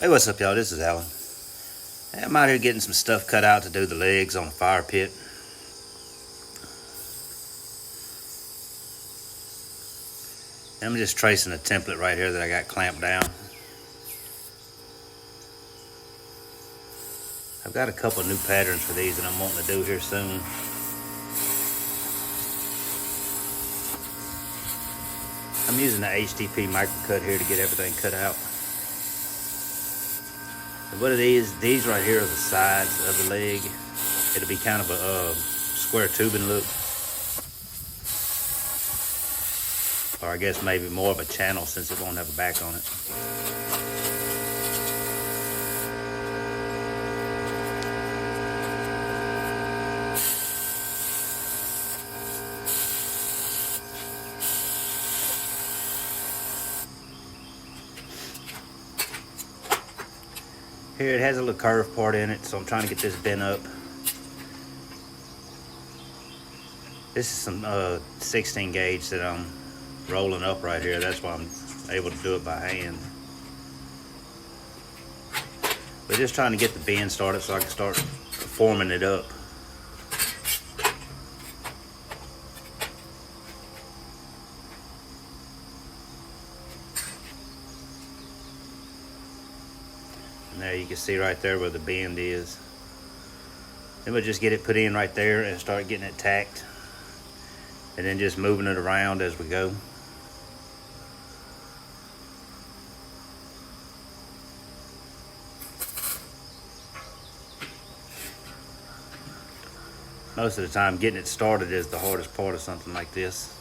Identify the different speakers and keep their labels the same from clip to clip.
Speaker 1: Hey, what's up, y'all? This is Alan. Hey, I'm out here getting some stuff cut out to do the legs on the fire pit. I'm just tracing a template right here that I got clamped down. I've got a couple new patterns for these that I'm wanting to do here soon. I'm using the HTP microcut here to get everything cut out. And what it is, these right here are the sides of the leg. It'll be kind of a square tubing look. Or I guess maybe more of a channel since it won't have a back on it. Here it has a little curved part in it, so I'm trying to get this bent up. This is some 16 gauge that I'm rolling up right here. That's why I'm able to do it by hand. But just trying to get the bend started so I can start forming it up. And there you can see right there where the bend is. Then we'll just get it put in right there and start getting it tacked. And then just moving it around as we go. Most of the time getting it started is the hardest part of something like this.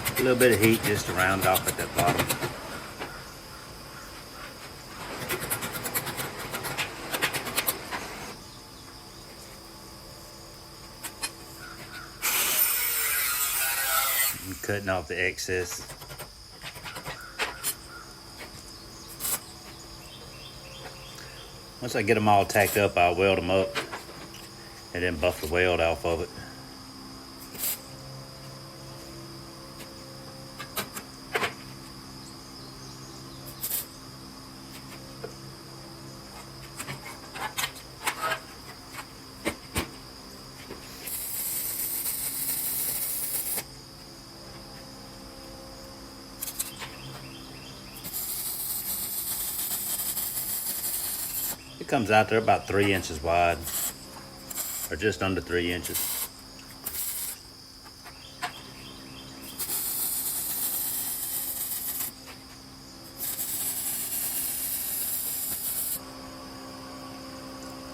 Speaker 1: A little bit of heat just to round off at that bottom. And cutting off the excess. Once I get them all tacked up, I'll weld them up and then buff the weld off of it. It comes out there about 3 inches wide, or just under 3 inches.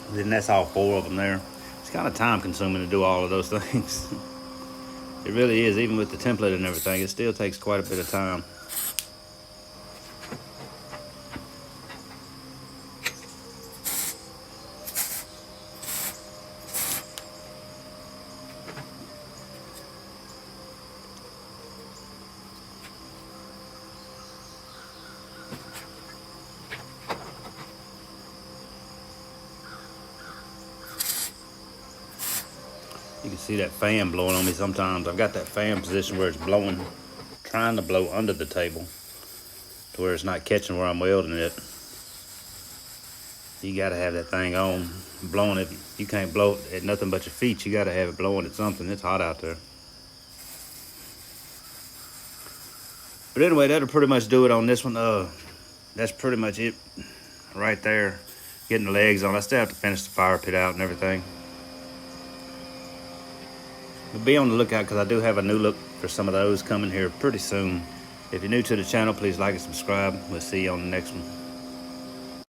Speaker 1: And then that's all 4 of them there. It's kind of time consuming to do all of those things. It really is, even with the template and everything, it still takes quite a bit of time. You can see that fan blowing on me sometimes. I've got that fan position where it's blowing, trying to blow under the table to where it's not catching where I'm welding it. You gotta have that thing on, blowing it. You can't blow it at nothing but your feet. You gotta have it blowing at something. It's hot out there. But anyway, that'll pretty much do it on this one. That's pretty much it right there. Getting the legs on. I still have to finish the fire pit out and everything. But be on the lookout because I do have a new look for some of those coming here pretty soon. If you're new to the channel, please like and subscribe. We'll see you on the next one.